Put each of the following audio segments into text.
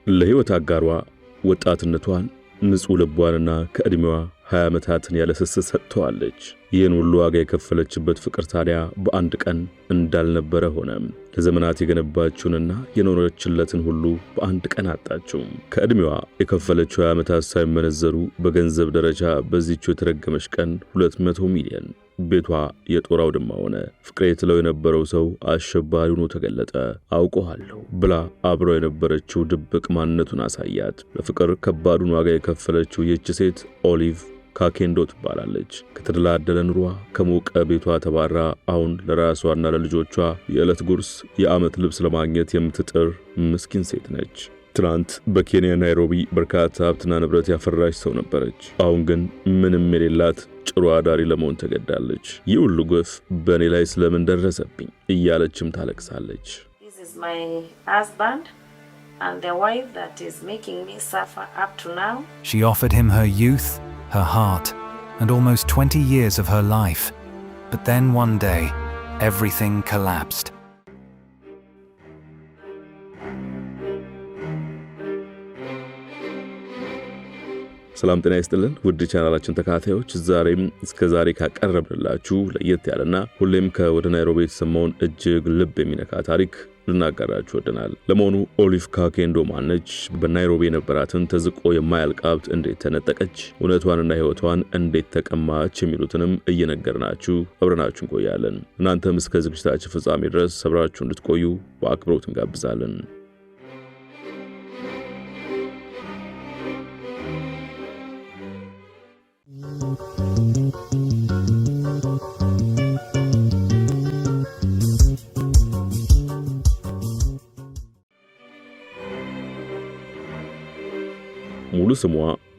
ለህይወት አጋሯ ወጣትነቷን ንጹህ ልቧንና ከእድሜዋ 20 ዓመታትን ያለ ስስት ሰጥተዋለች። ይህን ሁሉ ዋጋ የከፈለችበት ፍቅር ታዲያ በአንድ ቀን እንዳልነበረ ሆነ። ለዘመናት የገነባችውንና የኖረችለትን ሁሉ በአንድ ቀን አጣችው። ከእድሜዋ የከፈለችው 20 ዓመታት ሳይመነዘሩ በገንዘብ ደረጃ በዚህች የተረገመች ቀን 200 ሚሊዮን ቤቷ የጦር አውድማ ሆነ። ፍቅሬ ትለው የነበረው ሰው አሸባሪ ሆኖ ተገለጠ። አውቀዋለሁ ብላ አብረው የነበረችው ድብቅ ማንነቱን አሳያት። ለፍቅር ከባዱን ዋጋ የከፈለችው ይህች ሴት ኦሊቭ ካኬንዶ ትባላለች። ከተደላደለ ኑሯ ከሞቀ ቤቷ ተባራ አሁን ለራሷና ለልጆቿ የዕለት ጉርስ የዓመት ልብስ ለማግኘት የምትጥር ምስኪን ሴት ነች። ትናንት በኬንያ ናይሮቢ በርካታ ሀብትና ንብረት ያፈራች ሰው ነበረች። አሁን ግን ምንም የሌላት ጭሩ አዳሪ ለመሆን ተገዳለች። ይህ ሁሉ ግፍ በእኔ ላይ ስለምን ደረሰብኝ እያለችም ታለቅሳለች። This is my husband and the wife that is making me suffer up to now. She offered him her youth, her heart, and almost 20 years of her life. But then one day, everything collapsed. ሰላም ጤና ይስጥልን ውድ ቻናላችን ተከታታዮች፣ ዛሬም እስከዛሬ ካቀረብንላችሁ ለየት ያለና ሁሌም ከወደ ናይሮቢ የተሰማውን እጅግ ልብ የሚነካ ታሪክ ልናጋራችሁ ወደናል። ለመሆኑ ኦሊቭ ካኬንዶ ማነች? በናይሮቢ የነበራትን ተዝቆ የማያልቅ ሀብት እንዴት ተነጠቀች? እውነቷንና ህይወቷን እንዴት ተቀማች? የሚሉትንም እየነገርናችሁ አብረናችሁ እንቆያለን። እናንተም እስከ ዝግጅታችን ፍጻሜ ድረስ አብራችሁ እንድትቆዩ በአክብሮት እንጋብዛለን። ሙሉ ስሟ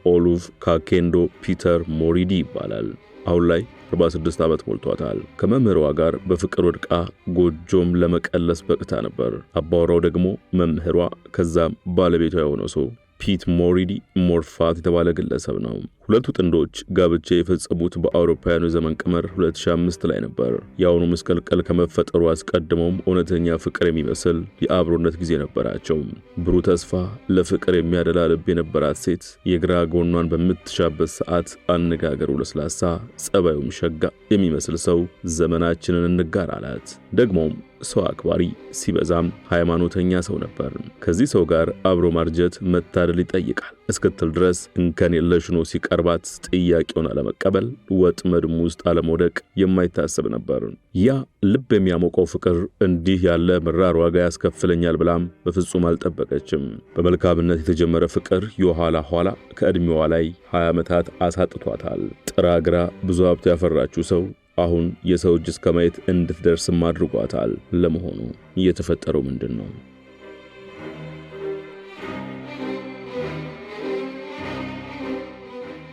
ኦሊቭ ካኬንዶ ፒተር ሞሪዲ ይባላል። አሁን ላይ 46 ዓመት ሞልቷታል። ከመምህሯ ጋር በፍቅር ወድቃ ጎጆም ለመቀለስ በቅታ ነበር። አባወራው ደግሞ መምህሯ፣ ከዛም ባለቤቷ የሆነው ሰው ፒት ሞሪዲ ሞርፋት የተባለ ግለሰብ ነው። ሁለቱ ጥንዶች ጋብቻ የፈጸሙት በአውሮፓውያኑ ዘመን ቀመር 2005 ላይ ነበር። የአሁኑ መስቀልቀል ከመፈጠሩ አስቀድሞም እውነተኛ ፍቅር የሚመስል የአብሮነት ጊዜ ነበራቸው። ብሩህ ተስፋ፣ ለፍቅር የሚያደላ ልብ የነበራት ሴት የግራ ጎኗን በምትሻበት ሰዓት አነጋገሩ ለስላሳ፣ ጸባዩም ሸጋ የሚመስል ሰው ዘመናችንን እንጋር አላት። ደግሞም ሰው አክባሪ፣ ሲበዛም ሃይማኖተኛ ሰው ነበር። ከዚህ ሰው ጋር አብሮ ማርጀት መታደል ይጠይቃል እስክትል ድረስ እንከን የለሽ ሆኖ ሲቀርባት ጥያቄውን አለመቀበል፣ ወጥመድም ውስጥ አለመውደቅ የማይታሰብ ነበር። ያ ልብ የሚያሞቀው ፍቅር እንዲህ ያለ መራር ዋጋ ያስከፍለኛል ብላም በፍጹም አልጠበቀችም። በመልካምነት የተጀመረ ፍቅር የኋላ ኋላ ከእድሜዋ ላይ 20 ዓመታት አሳጥቷታል። ጥራግራ ብዙ ሀብት ያፈራችው ሰው አሁን የሰው እጅ እስከ ማየት እንድትደርስም አድርጓታል። ለመሆኑ እየተፈጠረው ምንድን ነው?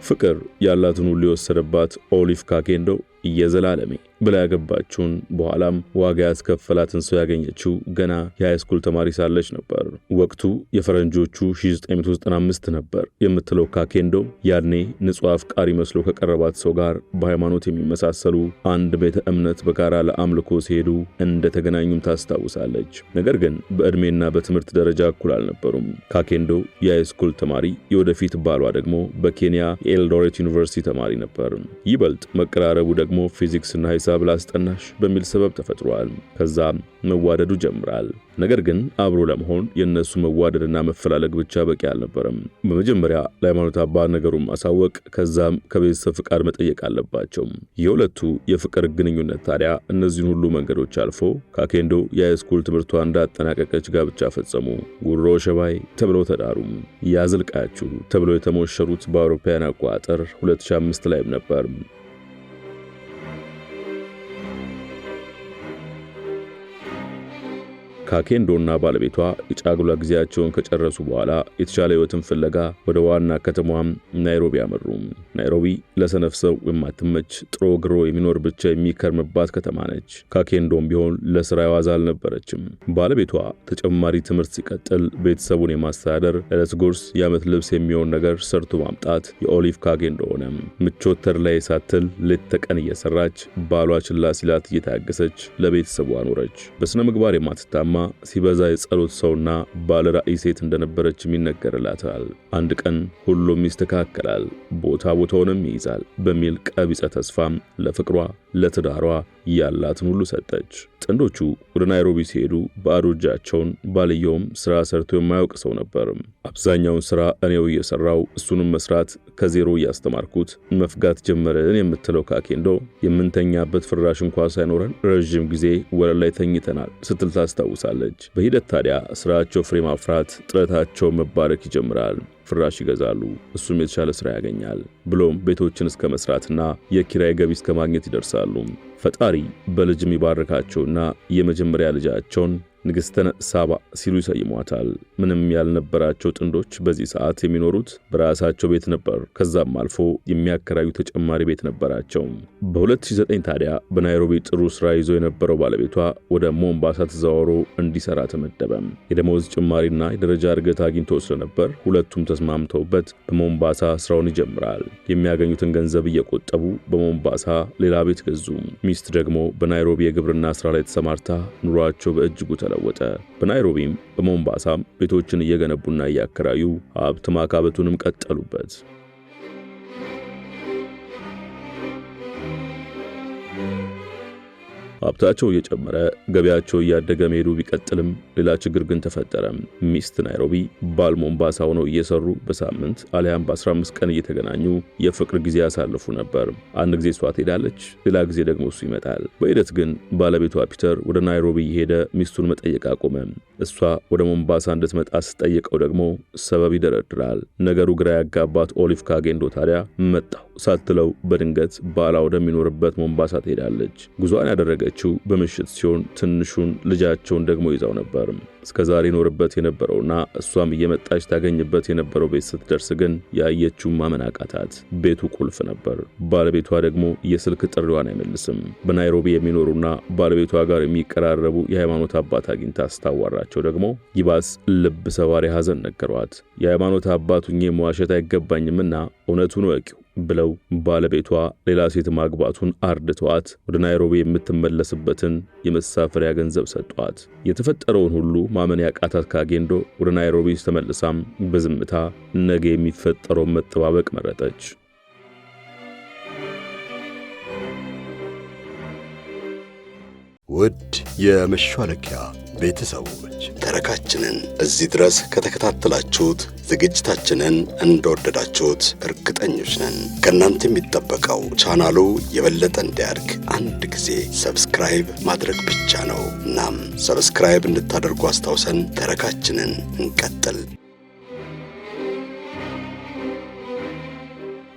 ፍቅር ያላትን ሁሉ የወሰደባት ኦሊቭ ካኬንዶ የዘላለሜ ብላ ያገባችውን በኋላም ዋጋ ያስከፈላትን ሰው ያገኘችው ገና የሃይስኩል ተማሪ ሳለች ነበር። ወቅቱ የፈረንጆቹ 1995 ነበር የምትለው ካኬንዶ ያኔ ንጹህ አፍቃሪ መስሎ ከቀረባት ሰው ጋር በሃይማኖት የሚመሳሰሉ አንድ ቤተ እምነት በጋራ ለአምልኮ ሲሄዱ እንደተገናኙም ታስታውሳለች። ነገር ግን በእድሜና በትምህርት ደረጃ እኩል አልነበሩም። ካኬንዶ የሃይስኩል ተማሪ፣ የወደፊት ባሏ ደግሞ በኬንያ የኤልዶሬት ዩኒቨርሲቲ ተማሪ ነበር። ይበልጥ መቀራረቡ ደግሞ ፊዚክስና ሂሳብ ላስጠናሽ በሚል ሰበብ ተፈጥሯል። ከዛም መዋደዱ ጀምራል። ነገር ግን አብሮ ለመሆን የነሱ መዋደድና መፈላለግ ብቻ በቂ አልነበረም። በመጀመሪያ ለሃይማኖት አባት ነገሩን ማሳወቅ፣ ከዛም ከቤተሰብ ፍቃድ መጠየቅ አለባቸው። የሁለቱ የፍቅር ግንኙነት ታዲያ እነዚህን ሁሉ መንገዶች አልፎ ካኬንዶ የሃይስኩል ትምህርቷን እንዳጠናቀቀች ጋብቻ ፈጸሙ። ጉሮ ሸባይ ተብለው ተዳሩ። ያዝልቃችሁ ተብለው የተሞሸሩት በአውሮፓውያን አቆጣጠር 2005 ላይም ነበር። ካኬንዶና ባለቤቷ የጫጉላ ጊዜያቸውን ከጨረሱ በኋላ የተሻለ ህይወትን ፍለጋ ወደ ዋና ከተማዋም ናይሮቢ አመሩ። ናይሮቢ ለሰነፍ ሰው የማትመች ጥሮ ግሮ የሚኖር ብቻ የሚከርምባት ከተማ ነች። ካኬንዶም ቢሆን ለስራ የዋዛ አልነበረችም። ባለቤቷ ተጨማሪ ትምህርት ሲቀጥል ቤተሰቡን የማስተዳደር ዕለት ጉርስ፣ የዓመት ልብስ የሚሆን ነገር ሰርቶ ማምጣት የኦሊቭ ካኬንዶ ሆነ። ምቾት ተድላ ሳትል ሌት ተቀን እየሰራች ባሏ ችላ ሲላት እየታገሰች ለቤተሰቧ ኖረች። በስነ ምግባር የማትታማ እማማ ሲበዛ የጸሎት ሰውና ባለ ራእይ ሴት እንደነበረችም ይነገርላታል። አንድ ቀን ሁሉም ይስተካከላል፣ ቦታውንም ይይዛል በሚል ቀቢጸ ተስፋም ለፍቅሯ ለትዳሯ ያላትን ሁሉ ሰጠች። ጥንዶቹ ወደ ናይሮቢ ሲሄዱ ባዶ እጃቸውን፣ ባልየውም ስራ ሰርቶ የማያውቅ ሰው ነበር። አብዛኛውን ስራ እኔው እየሰራው እሱንም መስራት ከዜሮ እያስተማርኩት መፍጋት ጀመርን የምትለው ካኬንዶ የምንተኛበት ፍራሽ እንኳን ሳይኖረን ረጅም ጊዜ ወለል ላይ ተኝተናል ስትል ታስታውሳለች። በሂደት ታዲያ ስራቸው ፍሬ ማፍራት፣ ጥረታቸው መባረክ ይጀምራል። ፍራሽ ይገዛሉ፣ እሱም የተሻለ ስራ ያገኛል። ብሎም ቤቶችን እስከ መስራትና የኪራይ ገቢ እስከ ማግኘት ይደርሳሉ። ፈጣሪ በልጅም ይባርካቸውና የመጀመሪያ ልጃቸውን ንግሥተ ሳባ ሲሉ ይሰይሟታል። ምንም ያልነበራቸው ጥንዶች በዚህ ሰዓት የሚኖሩት በራሳቸው ቤት ነበር። ከዛም አልፎ የሚያከራዩ ተጨማሪ ቤት ነበራቸው። በ2009 ታዲያ በናይሮቢ ጥሩ ስራ ይዞ የነበረው ባለቤቷ ወደ ሞምባሳ ተዘዋውሮ እንዲሰራ ተመደበ። የደሞዝ ጭማሪና የደረጃ እድገት አግኝቶ ስለነበር ሁለቱም ተስማምተውበት በሞምባሳ ስራውን ይጀምራል። የሚያገኙትን ገንዘብ እየቆጠቡ በሞምባሳ ሌላ ቤት ገዙ። ሚስት ደግሞ በናይሮቢ የግብርና ስራ ላይ ተሰማርታ ኑሯቸው በእጅጉ ተለወጠ። በናይሮቢም በሞምባሳም ቤቶችን እየገነቡና እያከራዩ ሀብት ማካበቱንም ቀጠሉበት። ሀብታቸው እየጨመረ ገበያቸው እያደገ መሄዱ ቢቀጥልም ሌላ ችግር ግን ተፈጠረ። ሚስት ናይሮቢ፣ ባል ሞምባሳ ሆነው እየሰሩ በሳምንት አሊያም በ15 ቀን እየተገናኙ የፍቅር ጊዜ ያሳልፉ ነበር። አንድ ጊዜ እሷ ትሄዳለች፣ ሌላ ጊዜ ደግሞ እሱ ይመጣል። በሂደት ግን ባለቤቷ ፒተር ወደ ናይሮቢ እየሄደ ሚስቱን መጠየቅ አቆመ። እሷ ወደ ሞምባሳ እንድትመጣ ስትጠይቀው ደግሞ ሰበብ ይደረድራል። ነገሩ ግራ ያጋባት ኦሊቭ ካጌንዶ ታዲያ መጣሁ ሳትለው በድንገት ባላ ወደሚኖርበት ሞምባሳ ትሄዳለች። ጉዟን ያደረገችው በምሽት ሲሆን ትንሹን ልጃቸውን ደግሞ ይዛው ነበር። እስከዛሬ ይኖርበት የነበረውና እሷም እየመጣች ታገኝበት የነበረው ቤት ስትደርስ ግን ያየችው ማመን አቃታት። ቤቱ ቁልፍ ነበር። ባለቤቷ ደግሞ የስልክ ጥሪዋን አይመልስም። በናይሮቢ የሚኖሩና ባለቤቷ ጋር የሚቀራረቡ የሃይማኖት አባት አግኝታ ስታዋራቸው ደግሞ ይባስ ልብ ሰባሪ ሐዘን ነገሯት። የሃይማኖት አባቱኝ መዋሸት አይገባኝምና እውነቱን ወቂው ብለው ባለቤቷ ሌላ ሴት ማግባቱን አርድተዋት ወደ ናይሮቢ የምትመለስበትን የመሳፈሪያ ገንዘብ ሰጧት። የተፈጠረውን ሁሉ ማመን ያቃታት ካጌንዶ ወደ ናይሮቢ ተመልሳም በዝምታ ነገ የሚፈጠረውን መጠባበቅ መረጠች። ውድ የመሿለኪያ ቤተሰቦች ተረካችንን እዚህ ድረስ ከተከታተላችሁት ዝግጅታችንን እንደወደዳችሁት እርግጠኞች ነን። ከእናንተ የሚጠበቀው ቻናሉ የበለጠ እንዲያድግ አንድ ጊዜ ሰብስክራይብ ማድረግ ብቻ ነው። እናም ሰብስክራይብ እንድታደርጉ አስታውሰን ተረካችንን እንቀጥል።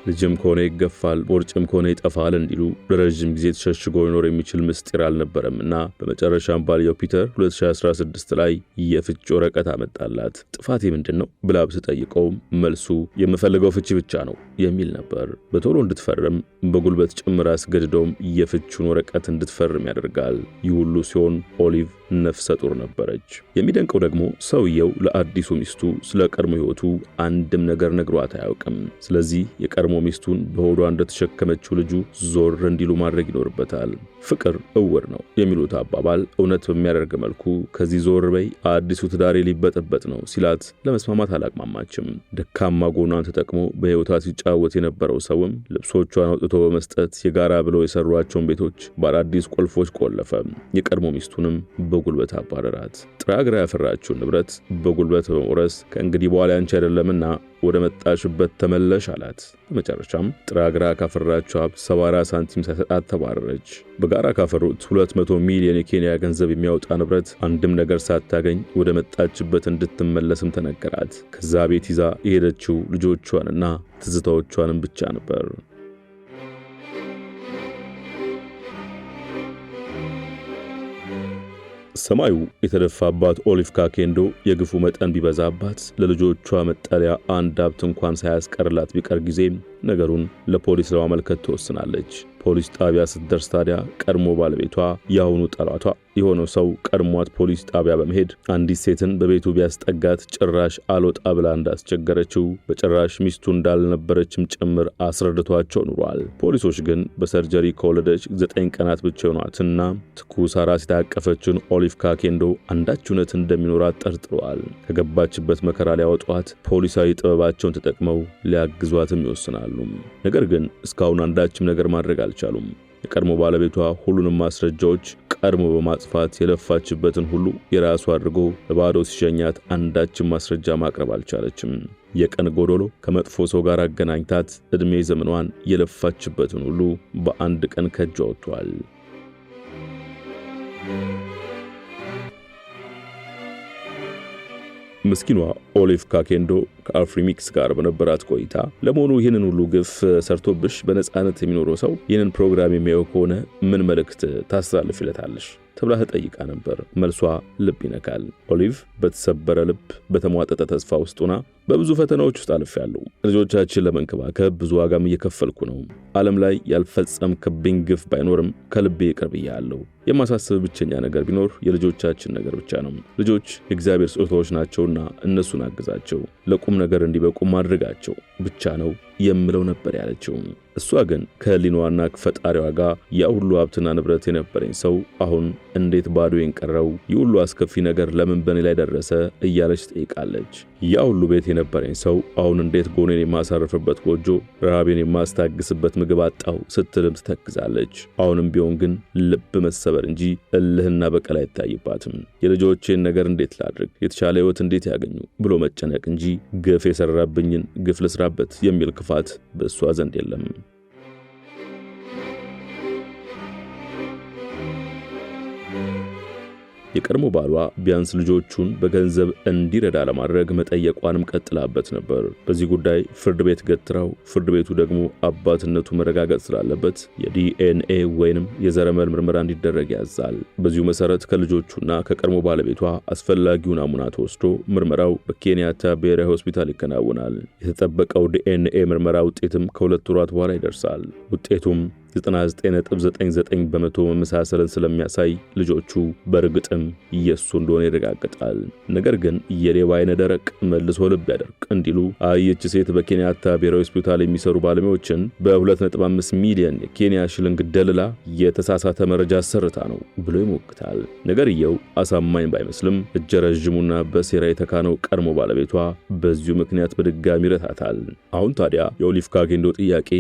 ልጅም ከሆነ ይገፋል፣ ቦርጭም ከሆነ ይጠፋል እንዲሉ ለረጅም ጊዜ ተሸሽጎ ይኖር የሚችል ምስጢር አልነበረምና በመጨረሻም ባልየው ፒተር 2016 ላይ የፍቺ ወረቀት አመጣላት። ጥፋቴ ምንድነው ብላ ብትጠይቀው መልሱ የምፈልገው ፍቺ ብቻ ነው የሚል ነበር። በቶሎ እንድትፈርም በጉልበት ጭምር አስገድዶም የፍቺውን ወረቀት እንድትፈርም ያደርጋል። ይህ ሁሉ ሲሆን ኦሊቭ ነፍሰ ጡር ነበረች። የሚደንቀው ደግሞ ሰውየው ለአዲሱ ሚስቱ ስለ ቀድሞ ሕይወቱ አንድም ነገር ነግሯት አያውቅም። ስለዚህ የቀድሞ ሚስቱን በሆዷ እንደተሸከመችው ልጁ ዞር እንዲሉ ማድረግ ይኖርበታል። ፍቅር እውር ነው የሚሉት አባባል እውነት በሚያደርግ መልኩ ከዚህ ዞር በይ አዲሱ ትዳሬ ሊበጠበጥ ነው ሲላት ለመስማማት አላቅማማችም። ደካማ ጎኗን ተጠቅሞ በሕይወቷ ሲጫወት የነበረው ሰውም ልብሶቿን አውጥቶ በመስጠት የጋራ ብለው የሰሯቸውን ቤቶች በአዳዲስ ቁልፎች ቆለፈ። የቀድሞ ሚስቱንም በጉልበት አባረራት። ጥራግራ ያፈራችውን ንብረት በጉልበት በመውረስ ከእንግዲህ በኋላ አንቺ አይደለምና ወደ መጣሽበት ተመለሽ አላት። በመጨረሻም ጥራግራ ካፈራችው ሀብት 74 ሳንቲም ሳይሰጣት ተባረረች። በጋራ ካፈሩት 200 ሚሊዮን የኬንያ ገንዘብ የሚያወጣ ንብረት አንድም ነገር ሳታገኝ ወደ መጣችበት እንድትመለስም ተነገራት። ከዛ ቤት ይዛ የሄደችው ልጆቿንና ትዝታዎቿንም ብቻ ነበር። ሰማዩ የተደፋባት ኦሊቭ ካኬንዶ የግፉ መጠን ቢበዛባት ለልጆቿ መጠለያ አንድ ሀብት እንኳን ሳያስቀርላት ቢቀር ጊዜ ነገሩን ለፖሊስ ለማመልከት ትወስናለች። ፖሊስ ጣቢያ ስትደርስ ታዲያ ቀድሞ ባለቤቷ ያሁኑ ጠላቷ የሆነው ሰው ቀድሟት ፖሊስ ጣቢያ በመሄድ አንዲት ሴትን በቤቱ ቢያስጠጋት ጭራሽ አልወጣ ብላ እንዳስቸገረችው በጭራሽ ሚስቱ እንዳልነበረችም ጭምር አስረድቷቸው ኑሯል። ፖሊሶች ግን በሰርጀሪ ከወለደች 9 ቀናት ብቻ ሆኗትና ትኩስ አራስ የታቀፈችውን ኦሊቭ ካኬንዶ አንዳች እውነት እንደሚኖራት ጠርጥረዋል። ከገባችበት መከራ ሊያወጧት ፖሊሳዊ ጥበባቸውን ተጠቅመው ሊያግዟትም ይወስናሉ። ነገር ግን እስካሁን አንዳችም ነገር ማድረግ አልቻሉም። የቀድሞ ባለቤቷ ሁሉንም ማስረጃዎች ቀድሞ በማጥፋት የለፋችበትን ሁሉ የራሱ አድርጎ በባዶ ሲሸኛት አንዳችም ማስረጃ ማቅረብ አልቻለችም። የቀን ጎዶሎ ከመጥፎ ሰው ጋር አገናኝታት ዕድሜ ዘመኗን የለፋችበትን ሁሉ በአንድ ቀን ከጇ ወጥቷል። ምስኪኗ ኦሊቭ ካኬንዶ ከአፍሪሚክስ ጋር በነበራት ቆይታ ለመሆኑ ይህንን ሁሉ ግፍ ሰርቶብሽ በነጻነት የሚኖረው ሰው ይህንን ፕሮግራም የሚያየው ከሆነ ምን መልእክት ታስተላልፊለታለሽ ተብላ ተጠይቃ ነበር። መልሷ ልብ ይነካል። ኦሊቭ በተሰበረ ልብ በተሟጠጠ ተስፋ ውስጥ ሆና በብዙ ፈተናዎች ውስጥ አልፌያለሁ። ልጆቻችን ለመንከባከብ ብዙ ዋጋም እየከፈልኩ ነው። ዓለም ላይ ያልፈጸምክብኝ ግፍ ባይኖርም ከልቤ ይቅር ብያለሁ። የማሳስብ ብቸኛ ነገር ቢኖር የልጆቻችን ነገር ብቻ ነው። ልጆች የእግዚአብሔር ስጦታዎች ናቸውና እነሱን አግዛቸው፣ ለቁም ነገር እንዲበቁ ማድረጋቸው ብቻ ነው የምለው ነበር ያለችው። እሷ ግን ከህሊናዋና ከፈጣሪዋ ጋር ያ ሁሉ ሀብትና ንብረት የነበረኝ ሰው አሁን እንዴት ባዶዬን ቀረው? ይህ ሁሉ አስከፊ ነገር ለምን በኔ ላይ ደረሰ? እያለች ጠይቃለች። ያ ሁሉ ቤት የነበረኝ ሰው አሁን እንዴት ጎኔን የማሳርፍበት ጎጆ፣ ረሃቤን የማስታግስበት ምግብ አጣው ስትልም ትተክዛለች። አሁንም ቢሆን ግን ልብ መሰበር እንጂ እልህና በቀል አይታይባትም። የልጆቼን ነገር እንዴት ላድርግ፣ የተሻለ ህይወት እንዴት ያገኙ ብሎ መጨነቅ እንጂ ግፍ የሰራብኝን ግፍ ልስራበት የሚል ክፋት በእሷ ዘንድ የለም። የቀድሞ ባሏ ቢያንስ ልጆቹን በገንዘብ እንዲረዳ ለማድረግ መጠየቋንም ቀጥላበት ነበር። በዚህ ጉዳይ ፍርድ ቤት ገትራው፣ ፍርድ ቤቱ ደግሞ አባትነቱ መረጋገጥ ስላለበት የዲኤንኤ ወይንም የዘረመል ምርመራ እንዲደረግ ያዛል። በዚሁ መሰረት ከልጆቹና ከቀድሞ ባለቤቷ አስፈላጊው ናሙና ተወስዶ ምርመራው በኬንያታ ብሔራዊ ሆስፒታል ይከናወናል። የተጠበቀው ዲኤንኤ ምርመራ ውጤትም ከ2 ወራት በኋላ ይደርሳል። ውጤቱም 99.99 በመቶ መመሳሰልን ስለሚያሳይ ልጆቹ በእርግጥም የሱ እንደሆነ ይረጋገጣል። ነገር ግን የሌባ አይነ ደረቅ መልሶ ልብ ያደርቅ እንዲሉ ይህች ሴት በኬንያታ ብሔራዊ ሆስፒታል የሚሰሩ ባለሙያዎችን በ2.5 ሚሊዮን የኬንያ ሽልንግ ደልላ የተሳሳተ መረጃ አሰርታ ነው ብሎ ይሞግታል። ነገርየው አሳማኝ ባይመስልም እጀ ረዥሙና በሴራ የተካነው ቀድሞ ባለቤቷ በዚሁ ምክንያት በድጋሚ ይረታታል። አሁን ታዲያ የኦሊቭ ካኬንዶ ጥያቄ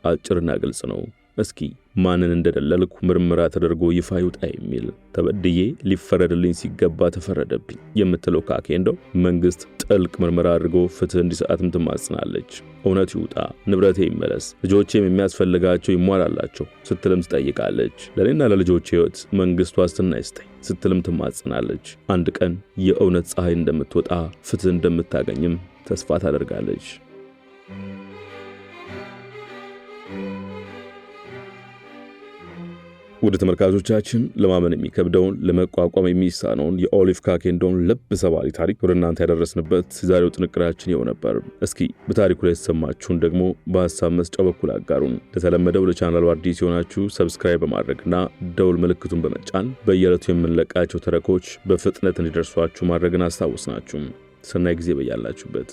አጭርና ግልጽ ነው። እስኪ ማንን እንደደለልኩ ምርመራ ተደርጎ ይፋ ይውጣ የሚል። ተበድዬ ሊፈረድልኝ ሲገባ ተፈረደብኝ የምትለው ካኬንዶ መንግስት ጥልቅ ምርመራ አድርጎ ፍትህ እንዲሰጣትም ትማጽናለች። እውነት ይውጣ፣ ንብረቴ ይመለስ፣ ልጆቼም የሚያስፈልጋቸው ይሟላላቸው ስትልም ትጠይቃለች። ለኔና ለልጆቼ ህይወት መንግስት ዋስትና ይስጠኝ ስትልም ትማጽናለች። አንድ ቀን የእውነት ፀሐይ እንደምትወጣ ፍትህ እንደምታገኝም ተስፋ ታደርጋለች። ወደ ተመልካቾቻችን ለማመን የሚከብደውን ለመቋቋም የሚሳነውን የኦሊቭ ካኬንዶን ልብ ሰባሪ ታሪክ ወደ እናንተ ያደረስንበት ዛሬው ጥንቅራችን ይኸው ነበር። እስኪ በታሪኩ ላይ የተሰማችሁን ደግሞ በሐሳብ መስጫው በኩል አጋሩን። እንደተለመደው ለቻናሉ አዲስ የሆናችሁ ሰብስክራይብ በማድረግና ደውል ምልክቱን በመጫን በየዕለቱ የምንለቃቸው ተረኮች በፍጥነት እንዲደርሷችሁ ማድረግን አስታውስናችሁ። ሰናይ ጊዜ በያላችሁበት።